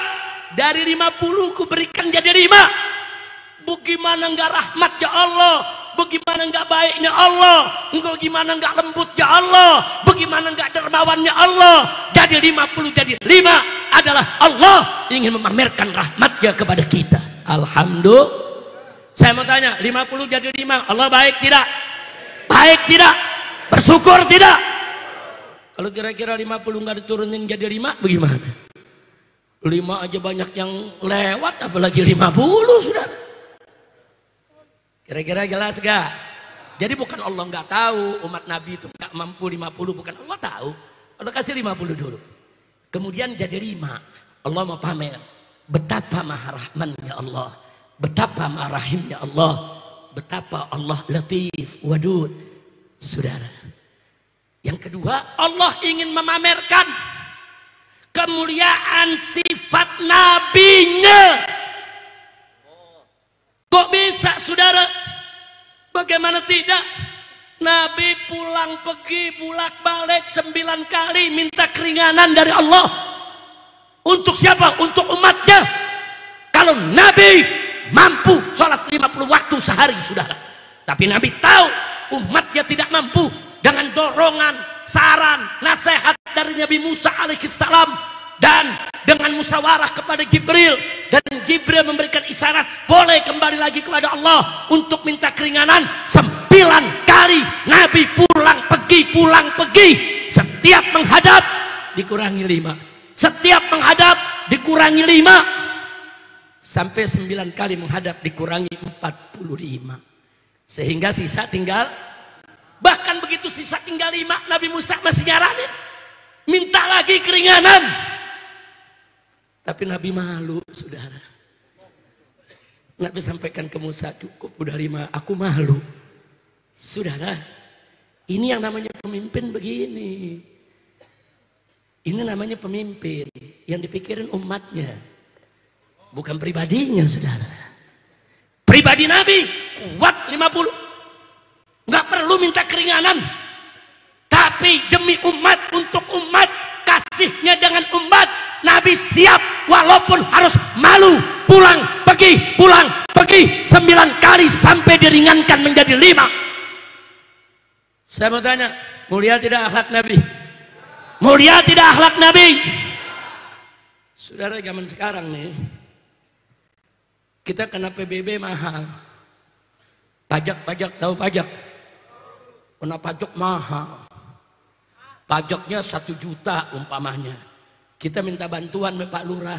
dari 50 ku berikan jadi 5. Bagaimana enggak rahmat ya Allah? Bagaimana enggak baiknya Allah? Bagaimana enggak lembutnya Allah? Bagaimana enggak dermawannya Allah? Jadi 50 jadi 5 adalah Allah ingin memamerkan rahmatnya kepada kita. Alhamdulillah. Saya mau tanya, 50 jadi 5, Allah baik tidak? Baik tidak? Bersyukur tidak? Kalau kira-kira 50 enggak diturunin jadi 5, bagaimana? 5 aja banyak yang lewat, apalagi 50, saudara. Kira-kira jelas gak? Jadi bukan Allah nggak tahu umat Nabi itu nggak mampu 50, bukan Allah tahu. Allah kasih 50 dulu. Kemudian jadi 5. Allah mau pamer betapa maha rahmannya Allah, betapa maha rahimnya Allah, betapa Allah latif, wadud. Saudara, yang kedua, Allah ingin memamerkan kemuliaan sifat nabinya. Kok bisa saudara? Bagaimana tidak? Nabi pulang pergi bulak balik 9 kali minta keringanan dari Allah. Untuk siapa? Untuk umatnya. Kalau Nabi mampu sholat 50 waktu sehari saudara, tapi Nabi tahu umatnya tidak mampu. Dengan dorongan, saran, nasihat dari Nabi Musa alaihissalam, dan dengan musyawarah kepada Jibril, dan Jibril memberikan isyarat boleh kembali lagi kepada Allah untuk minta keringanan. 9 kali Nabi pulang pergi. Setiap menghadap dikurangi 5, setiap menghadap dikurangi 5, sampai 9 kali menghadap dikurangi 45, sehingga sisa tinggal. Bahkan begitu sisa tinggal 5, Nabi Musa masih nyaranin minta lagi keringanan. Tapi Nabi malu saudara. Nabi sampaikan ke Musa, cukup udah 5, aku malu. Saudara, ini yang namanya pemimpin begini. Ini namanya pemimpin yang dipikirin umatnya, bukan pribadinya saudara. Pribadi Nabi kuat 50, nggak perlu minta keringanan. Tapi demi umat, untuk umat, kasihnya dengan umat, Nabi siap walaupun harus malu, pulang pergi 9 kali sampai diringankan menjadi 5. Saya mau tanya, mulia tidak akhlak Nabi? Mulia tidak akhlak Nabi? Saudara, zaman sekarang nih, kita kena PBB mahal. Pajak, tahu pajak? Kena pajak mahal. Pajaknya 1 juta umpamanya. Kita minta bantuan sama Pak Lurah.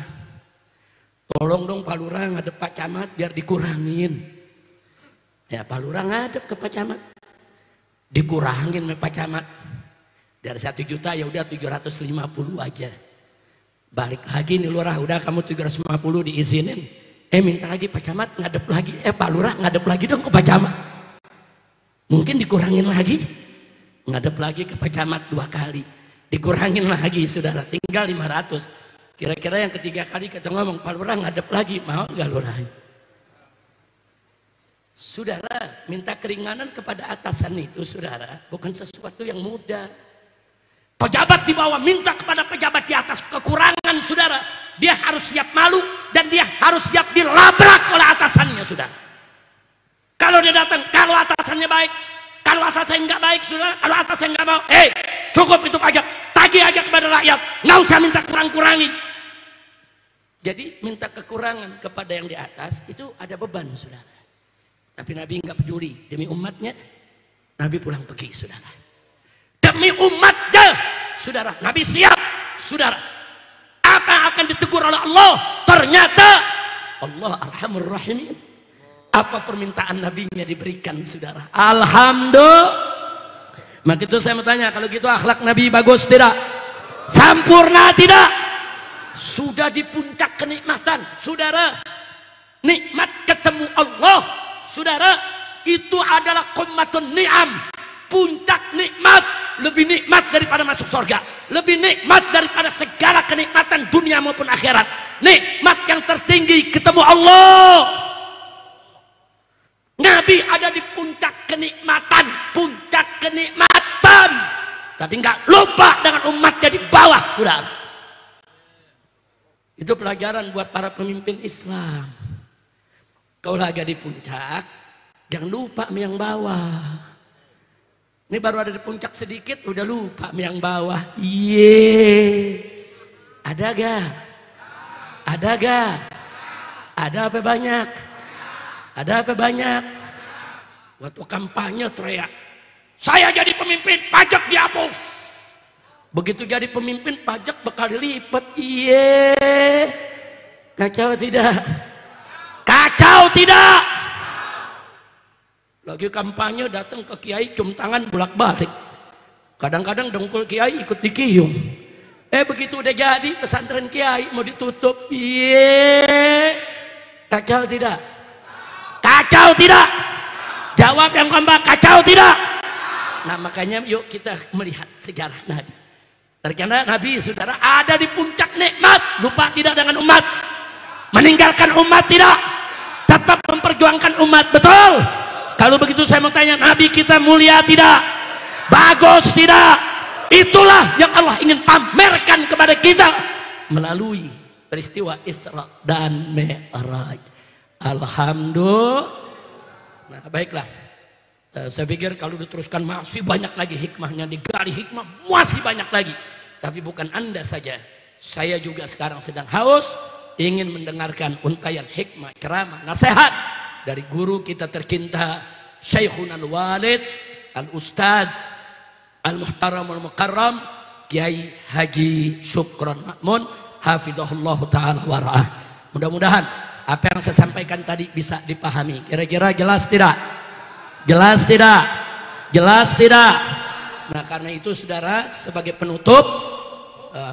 Tolong dong Pak Lurah ngadep Pak Camat biar dikurangin. Ya Pak Lurah ngadep ke Pak Camat, dikurangin sama Pak Camat. Dari 1 juta ya udah 750 aja. Balik lagi nih Lurah, udah kamu 750 diizinin. Minta lagi Pak Camat ngadep lagi. Pak Lurah ngadep lagi dong ke Pak Camat. Mungkin dikurangin lagi. Ngadep lagi ke Pak Camat 2 kali. Dikurangin lagi saudara, tinggal 500. Kira-kira yang ketiga kali kita ngomong, Pak Lurah ngadep lagi, mau gak Lurah? Saudara, minta keringanan kepada atasan itu saudara, bukan sesuatu yang mudah. Pejabat di bawah minta kepada pejabat di atas kekurangan saudara, dia harus siap malu dan dia harus siap dilabrak oleh atasannya saudara. Kalau dia datang, kalau atasannya baik, kalau atasannya nggak baik saudara, kalau atasannya nggak mau, cukup itu pajak, tagih aja kepada rakyat, nggak usah minta kurang-kurangi. Jadi minta kekurangan kepada yang di atas itu ada beban saudara. Tapi Nabi nggak peduli, demi umatnya Nabi pulang pergi saudara. Demi umatnya saudara, Nabi siap saudara. Apa yang akan ditegur oleh Allah? Ternyata Allah Arhamur Rahimin. Apa permintaan nabinya diberikan saudara. Alhamdulillah. Maka itu saya mau tanya, kalau gitu akhlak Nabi bagus tidak? Sempurna tidak? Sudah di puncak kenikmatan saudara. Nikmat ketemu Allah saudara, itu adalah qummatun ni'am, puncak nikmat. Lebih nikmat daripada masuk surga, lebih nikmat daripada segala kenikmatan dunia maupun akhirat. Nikmat yang tertinggi ketemu Allah. Nabi ada di puncak kenikmatan, tapi nggak lupa dengan umatnya di bawah saudara. Itu pelajaran buat para pemimpin Islam. Kau lagi di puncak, jangan lupa yang bawah. Ini baru ada di puncak sedikit, udah lupa yang bawah. Ada gak? Ada gak? Ada apa banyak? Ada apa banyak? Waktu kampanye teriak, saya jadi pemimpin, pajak dihapus. Begitu jadi pemimpin, pajak bakal dilipat. Kacau tidak? Kacau tidak? Lagi kampanye datang ke kiai, cium tangan bolak-balik. Kadang-kadang dengkul kiai ikut dikiyung. Begitu udah jadi pesantren kiai mau ditutup. Kacau tidak? Kacau tidak? Jawab yang kompak, kacau tidak? Nah makanya yuk kita melihat sejarah Nabi. Ternyata Nabi saudara ada di puncak nikmat. Lupa tidak dengan umat? Meninggalkan umat tidak? Tetap tetap memperjuangkan umat. Betul? Kalau begitu saya mau tanya, Nabi kita mulia tidak? Bagus tidak? Itulah yang Allah ingin pamerkan kepada kita melalui peristiwa Isra dan Mi'raj. Alhamdulillah. Nah, baiklah. Saya pikir kalau diteruskan masih banyak lagi hikmahnya, digali hikmah masih banyak lagi. Tapi bukan Anda saja, saya juga sekarang sedang haus ingin mendengarkan untayan hikmah, ceramah, nasihat dari guru kita tercinta Syekhuna Al-Walid Al-Ustadz Al-Muhtaram Al-Mukarram Kiai Haji Syukron Makmun hafidhahullah ta'ala wara'ah. Mudah-mudahan apa yang saya sampaikan tadi bisa dipahami. Kira-kira jelas tidak? Jelas tidak? Jelas tidak? Nah, karena itu saudara, sebagai penutup,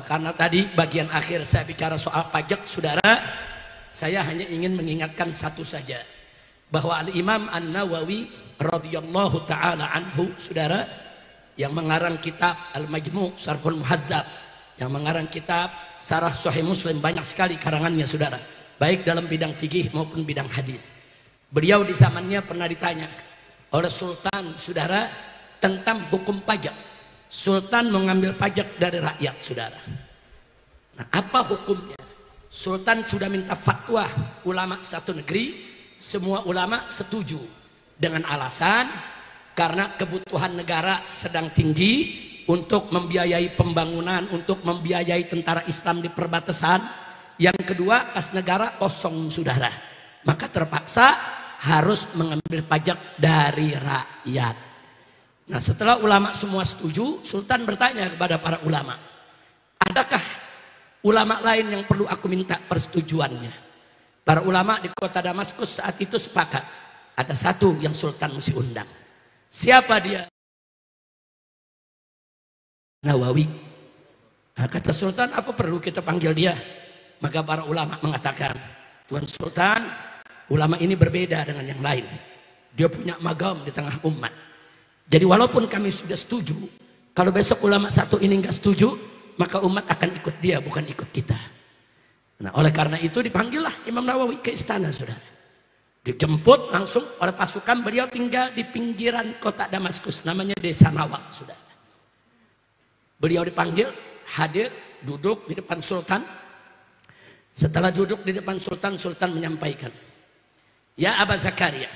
karena tadi bagian akhir saya bicara soal pajak, saudara, saya hanya ingin mengingatkan satu saja, bahwa Al-Imam An-Nawawi radhiyallahu ta'ala anhu, saudara, yang mengarang kitab Al-Majmu' Syarhul Muhadzab, yang mengarang kitab Syarah Sahih Muslim, banyak sekali karangannya saudara, baik dalam bidang fikih maupun bidang hadis. Beliau di zamannya pernah ditanya oleh Sultan, saudara, tentang hukum pajak. Sultan mengambil pajak dari rakyat, saudara. Nah, apa hukumnya? Sultan sudah minta fatwa ulama satu negeri, semua ulama setuju dengan alasan karena kebutuhan negara sedang tinggi untuk membiayai pembangunan, untuk membiayai tentara Islam di perbatasan. Yang kedua, kas negara kosong, saudara. Maka terpaksa harus mengambil pajak dari rakyat. Nah, setelah ulama semua setuju, Sultan bertanya kepada para ulama, adakah ulama lain yang perlu aku minta persetujuannya? Para ulama di kota Damaskus saat itu sepakat, ada satu yang Sultan mesti undang. Siapa dia? Nawawi. Nah, kata Sultan, apa perlu kita panggil dia? Maka para ulama mengatakan, Tuan Sultan, ulama ini berbeda dengan yang lain. Dia punya magam di tengah umat. Jadi walaupun kami sudah setuju, kalau besok ulama satu ini nggak setuju, maka umat akan ikut dia, bukan ikut kita. Nah, oleh karena itu dipanggillah Imam Nawawi ke istana, saudara. Dijemput langsung oleh pasukan. Beliau tinggal di pinggiran kota Damaskus, namanya Desa Nawa, saudara. Beliau dipanggil, hadir, duduk di depan Sultan. Setelah duduk di depan Sultan, Sultan menyampaikan, ya Aba Zakaria,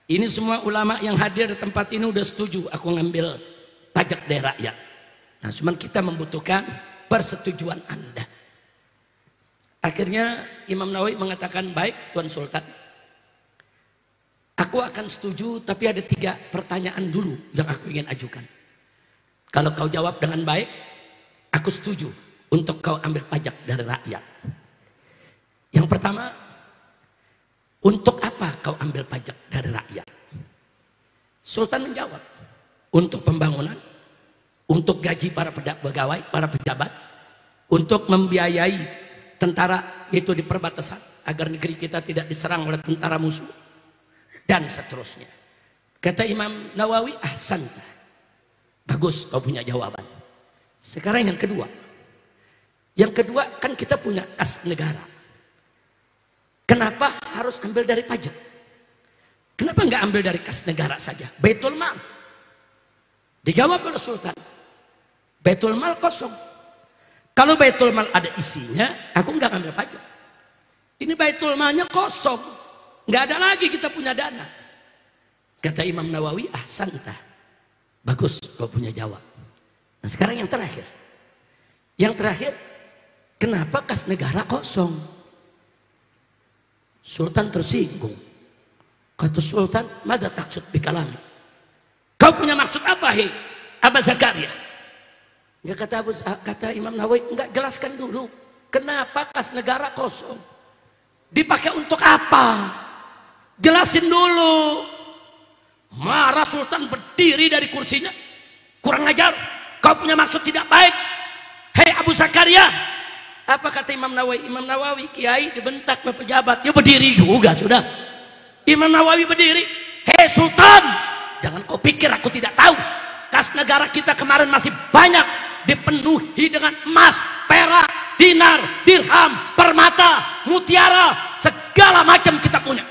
ini semua ulama yang hadir di tempat ini udah setuju aku ngambil pajak dari rakyat. Nah, cuman kita membutuhkan persetujuan Anda. Akhirnya Imam Nawawi mengatakan, baik Tuan Sultan, aku akan setuju, tapi ada 3 pertanyaan dulu yang aku ingin ajukan. Kalau kau jawab dengan baik, aku setuju untuk kau ambil pajak dari rakyat. Yang pertama, untuk apa kau ambil pajak dari rakyat? Sultan menjawab, untuk pembangunan, untuk gaji para pegawai, para pejabat, untuk membiayai tentara itu di perbatasan agar negeri kita tidak diserang oleh tentara musuh, dan seterusnya. Kata Imam Nawawi, ahsanta, bagus kau punya jawaban. Sekarang yang kedua. Yang kedua, kan kita punya kas negara. Kenapa harus ambil dari pajak? Kenapa nggak ambil dari kas negara saja? Baitul Mal. Dijawab oleh Sultan, Baitul Mal kosong. Kalau Baitul Mal ada isinya, aku nggak ambil pajak. Ini Baitul Malnya kosong, nggak ada lagi kita punya dana. Kata Imam Nawawi, ahsanta, bagus kau punya jawab. Nah, sekarang yang terakhir. Yang terakhir, kenapa kas negara kosong? Sultan tersinggung. Kata Sultan, mada taksud bikalami? Kau punya maksud apa, hei Aba Zakaria? Enggak, kata Imam Nawawi, enggak, jelaskan dulu. Kenapa kas negara kosong? Dipakai untuk apa? Jelasin dulu. Marah Sultan, berdiri dari kursinya. Kurang ajar, kau punya maksud tidak baik, hei Abu Zakaria. Apa kata Imam Nawawi? Imam Nawawi, kiai dibentak oleh pejabat, ya berdiri juga sudah. Imam Nawawi berdiri, hei Sultan, jangan kau pikir aku tidak tahu. Kas negara kita kemarin masih banyak dipenuhi dengan emas, perak, dinar, dirham, permata, mutiara, segala macam kita punya.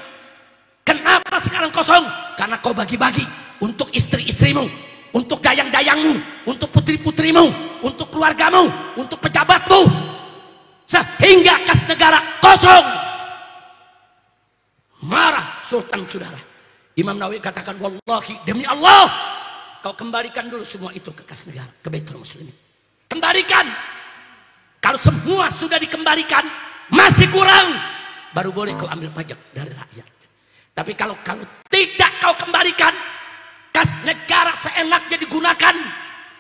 Kenapa sekarang kosong? Karena kau bagi-bagi untuk istri-istrimu, untuk dayang-dayangmu, untuk putri-putrimu, untuk keluargamu, untuk pejabatmu, sehingga kas negara kosong. Marah Sultan, saudara. Imam Nawawi katakan, wallahi, demi Allah, kau kembalikan dulu semua itu ke kas negara, ke Baitul Muslimin. Kembalikan. Kalau semua sudah dikembalikan, masih kurang, baru boleh kau ambil pajak dari rakyat. Tapi kalau tidak kau kembalikan, kas negara seenaknya digunakan.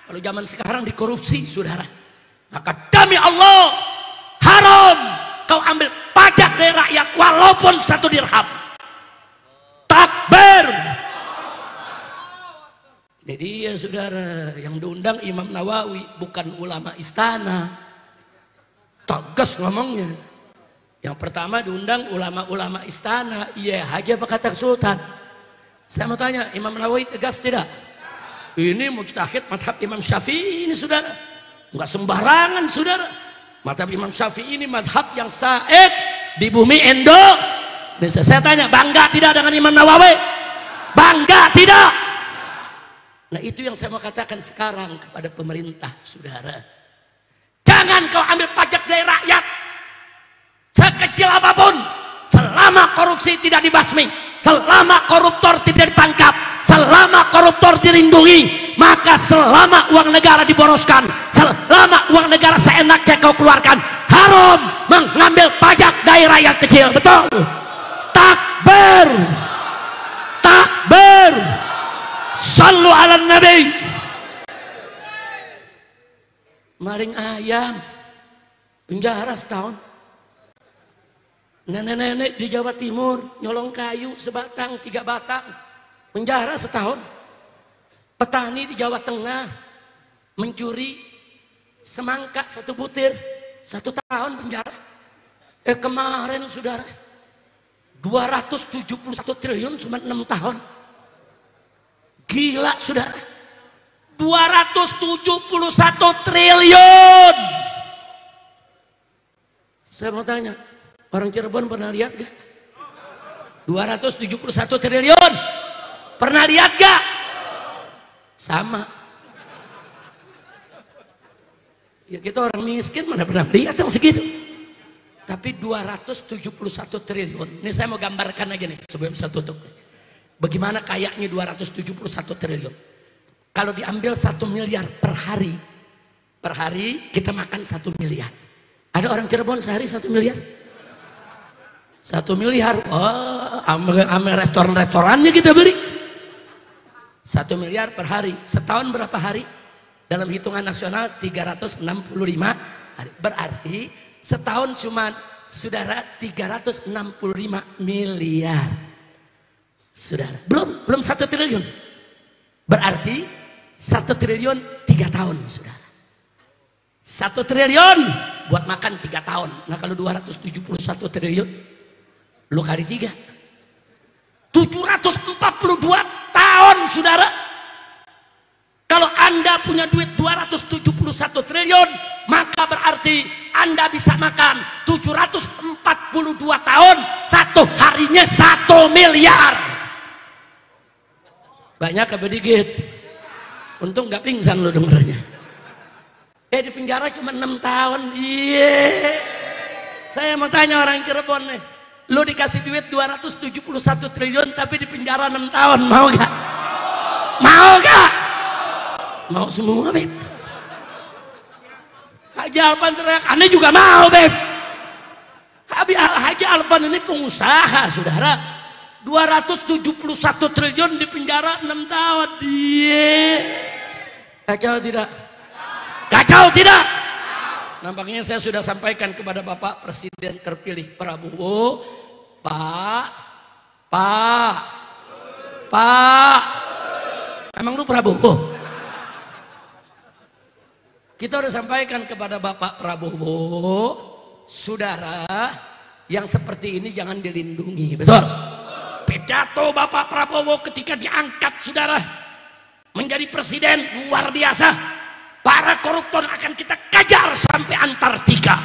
Kalau zaman sekarang dikorupsi, saudara, maka demi Allah haram kau ambil pajak dari rakyat walaupun 1 dirham. Takbir. Ini dia, saudara, yang diundang Imam Nawawi, bukan ulama istana. Tegas ngomongnya. Yang pertama diundang ulama-ulama istana. Iya aja apa kata Sultan. Saya mau tanya, Imam Nawawi tegas tidak? Ini mujtahid madhab Imam Syafi'i ini, saudara. Enggak sembarangan, saudara. Madhab Imam Syafi'i ini madhab yang said di bumi Indonesia. Saya tanya, bangga tidak dengan Imam Nawawi? Bangga tidak? Nah, itu yang saya mau katakan sekarang kepada pemerintah, saudara. Jangan kau ambil pajak dari rakyat sekecil apapun, selama korupsi tidak dibasmi, selama koruptor tidak ditangkap, selama koruptor dilindungi, maka selama uang negara diboroskan, selama uang negara seenaknya kau keluarkan, haram mengambil pajak dari rakyat kecil. Betul? Takbir, takbir, sallu ala nabi. Maling ayam penjara setahun. Nenek-nenek di Jawa Timur nyolong kayu sebatang, 3 batang, penjara setahun. Petani di Jawa Tengah mencuri semangka 1 butir, 1 tahun penjara. Kemarin, saudara, 271 triliun cuma 6 tahun. Gila, saudara. 271 triliun. Saya mau tanya, orang Cirebon pernah lihat gak? 271 triliun. Pernah lihat gak? Sama. Ya kita orang miskin mana pernah lihat yang segitu. Tapi 271 triliun. Ini saya mau gambarkan aja nih sebelum saya tutup. Bagaimana kayaknya 271 triliun. Kalau diambil 1 miliar per hari kita makan 1 miliar. Ada orang Cirebon sehari 1 miliar? 1 miliar, oh, ambil restoran-restorannya kita beli. 1 miliar per hari, setahun berapa hari? Dalam hitungan nasional 365 hari. Berarti setahun cuma, saudara, 365 miliar. Saudara, belum 1 triliun. Berarti 1 triliun 3 tahun, saudara. 1 triliun buat makan 3 tahun. Nah kalau 271 triliun, lu kali 3, 742 tahun, saudara. Kalau Anda punya duit 271 triliun, maka berarti Anda bisa makan 742 tahun, 1 harinya 1 miliar. Banyak apa dikit? Untung gak pingsan lo dengernya. Di penjara cuma 6 tahun. Iya. Saya mau tanya orang Cirebon nih, lu dikasih duit 271 triliun tapi di penjara 6 tahun, mau gak? Mau gak? Mau semua, Beb. Haji Alvan teriak, aneh juga mau, Beb. Haji Alvan ini pengusaha, saudara. 271 triliun di penjara 6 tahun. Iya. Kacau tidak? Kacau tidak? Nampaknya saya sudah sampaikan kepada Bapak Presiden terpilih Prabowo. Pak. Emang lu Prabowo? Kita udah sampaikan kepada Bapak Prabowo, saudara, yang seperti ini jangan dilindungi, betul? Pidato Bapak Prabowo ketika diangkat, saudara, menjadi presiden luar biasa. Para koruptor akan kita kejar sampai Antartika.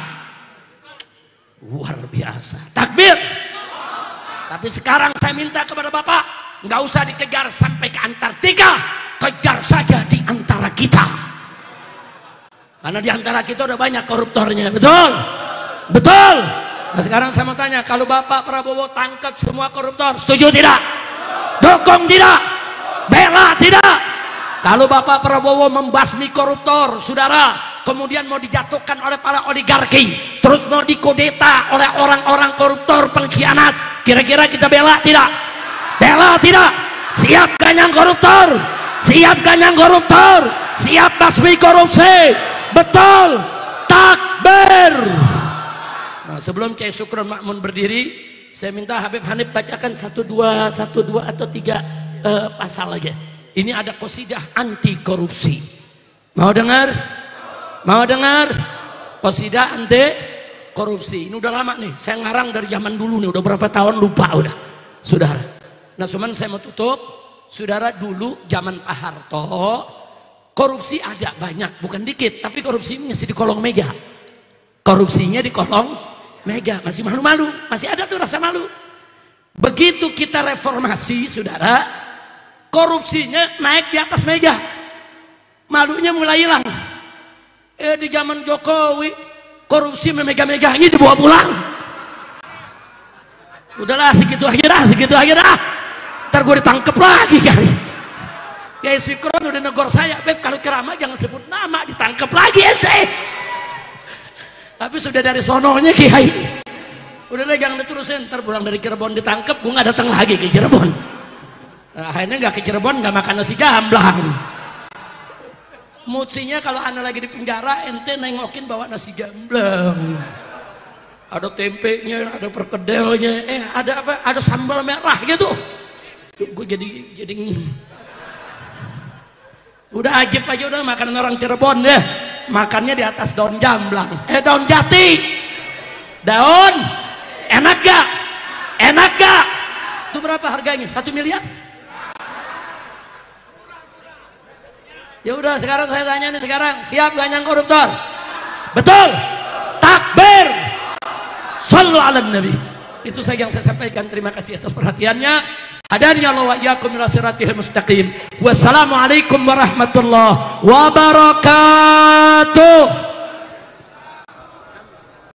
Luar biasa. Takbir. Tapi sekarang saya minta kepada Bapak, nggak usah dikejar sampai ke Antartika, kejar saja di antara kita. Karena di antara kita udah banyak koruptornya, betul? Betul. Nah sekarang saya mau tanya, kalau Bapak Prabowo tangkap semua koruptor, setuju tidak? Dukung tidak? Bela tidak? Kalau Bapak Prabowo membasmi koruptor, saudara, kemudian mau dijatuhkan oleh para oligarki, terus mau dikodeta oleh orang-orang koruptor pengkhianat, kira-kira kita bela tidak? Bela tidak? Siap ganyang koruptor? Siap ganyang koruptor? Siap basmi korupsi? Betul? Takbir! Nah, sebelum Kiai Sukron Makmun berdiri, saya minta Habib Hanif bacakan satu dua atau tiga pasal aja. Ini ada qasidah anti korupsi. Mau dengar? Mau dengar? Qasidah anti korupsi. Ini udah lama nih. Saya ngarang dari zaman dulu nih. Udah berapa tahun lupa udah. Saudara. Nah, cuman saya mau tutup. Saudara, dulu zaman Pak Harto, korupsi ada banyak, bukan dikit. Tapi korupsinya masih di kolong meja. Korupsinya di kolong meja. Masih malu-malu. Masih ada tuh rasa malu. Begitu kita reformasi, saudara, korupsinya naik di atas meja, malunya mulai hilang. Di zaman Jokowi korupsi memega-meganya dibawa pulang. Udahlah segitu aja dah. Ntar gue ditangkep lagi kali. Kiai Sukron udah negor saya, Beb kalau ceramah jangan sebut nama, ditangkep lagi ente. Tapi sudah dari sononya Kiai. Udah deh jangan diterusin, ntar pulang dari Cirebon ditangkep, gue nggak datang lagi ke Cirebon. Akhirnya nggak ke Cirebon, nggak makan nasi gamblang. Mestinya kalau anda lagi di penjara, ente nengokin bawa nasi gamblang. Ada tempenya, ada perkedelnya, ada apa? Ada sambal merah gitu. Gue jadi udah ajib aja udah makanan orang Cirebon deh. Makannya di atas daun jamblang, daun jati. Daun, enak gak? Enak gak? Itu berapa harganya? 1 miliar? Ya udah sekarang saya tanya nih sekarang, siap gak yang koruptor? Betul? Takbir! Sallu ala nabi. Itu saja yang saya sampaikan. Terima kasih atas perhatiannya. Hadani Allah wa iyyakum ila siratil mustaqim. Wassalamualaikum warahmatullahi wabarakatuh.